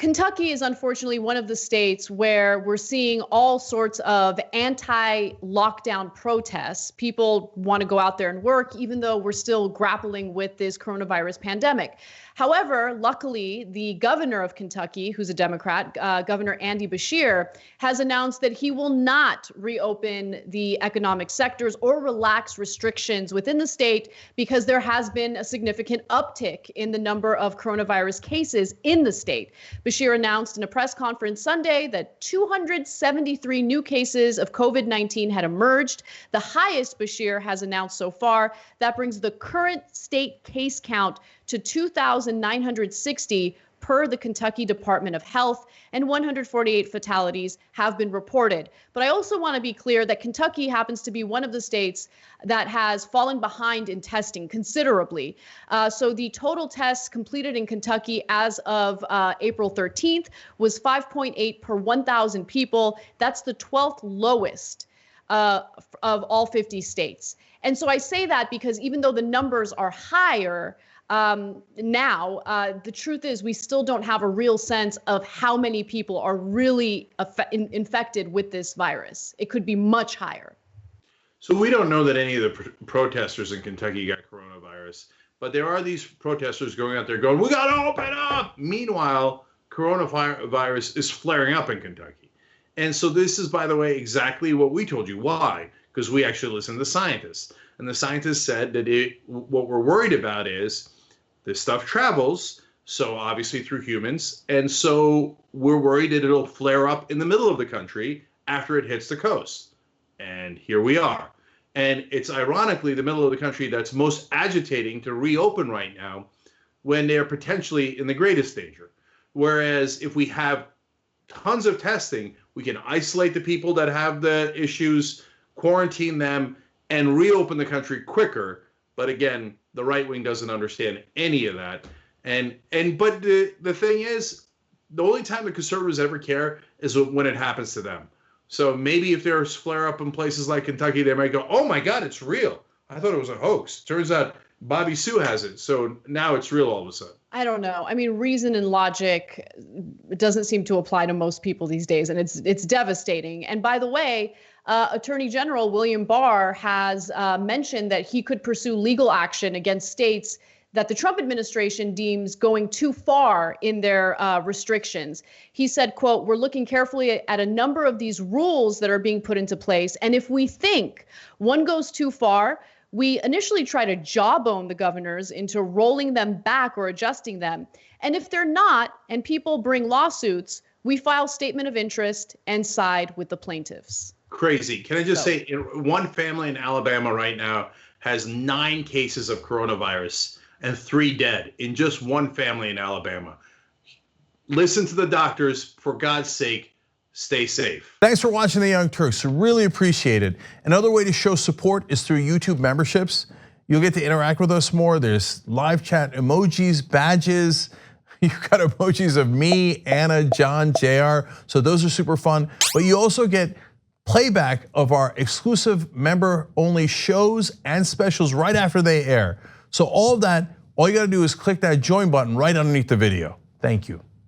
Kentucky is unfortunately one of the states where we're seeing all sorts of anti-lockdown protests. People want to go out there and work, even though we're still grappling with this coronavirus pandemic. However, luckily, the governor of Kentucky, who's a Democrat, Governor Andy Beshear, has announced that he will not reopen the economic sectors or relax restrictions within the state because there has been a significant uptick in the number of coronavirus cases in the state. Beshear announced in a press conference Sunday that 273 new cases of COVID-19 had emerged, the highest Beshear has announced so far. That brings the current state case count to 2,960 per the Kentucky Department of Health, and 148 fatalities have been reported. But I also want to be clear that Kentucky happens to be one of the states that has fallen behind in testing considerably. So the total tests completed in Kentucky as of April 13th was 5.8 per 1,000 people. That's the 12th lowest of all 50 states. And so I say that because even though the numbers are higher, now, the truth is we still don't have a real sense of how many people are really infected with this virus. It could be much higher. So we don't know that any of the protesters in Kentucky got coronavirus, but there are these protesters going out there going, we got to open up. Meanwhile, coronavirus is flaring up in Kentucky. And so this is, by the way, exactly what we told you. Why? Because we actually listened to scientists. And the scientists said that what we're worried about is this stuff travels, so obviously through humans, and so we're worried that it'll flare up in the middle of the country after it hits the coast. And here we are. And it's ironically the middle of the country that's most agitating to reopen right now when they're potentially in the greatest danger. Whereas if we have tons of testing, we can isolate the people that have the issues, quarantine them, and reopen the country quicker. But again, the right wing doesn't understand any of that. But the thing is, the only time the conservatives ever care is when it happens to them. So maybe if there's flare up in places like Kentucky, they might go, oh my God, it's real. I thought it was a hoax. Turns out Bobby Sue has it. So now it's real all of a sudden. I don't know. I mean, reason and logic doesn't seem to apply to most people these days, and it's devastating. And by the way, Attorney General William Barr has mentioned that he could pursue legal action against states that the Trump administration deems going too far in their restrictions. He said, quote, we're looking carefully at a number of these rules that are being put into place. And if we think one goes too far, we initially try to jawbone the governors into rolling them back or adjusting them. And if they're not, and people bring lawsuits, we file statement of interest and side with the plaintiffs. Crazy. Can I just say, one family in Alabama right now has 9 cases of coronavirus and 3 dead in just one family in Alabama. Listen to the doctors, for God's sake. Stay safe. Thanks for watching The Young Turks. Really appreciate it. Another way to show support is through YouTube memberships. You'll get to interact with us more. There's live chat emojis, badges. You've got emojis of me, Anna, John, JR. So those are super fun. But you also get playback of our exclusive member-only shows and specials right after they air. So all of that, all you gotta do is click that join button right underneath the video. Thank you.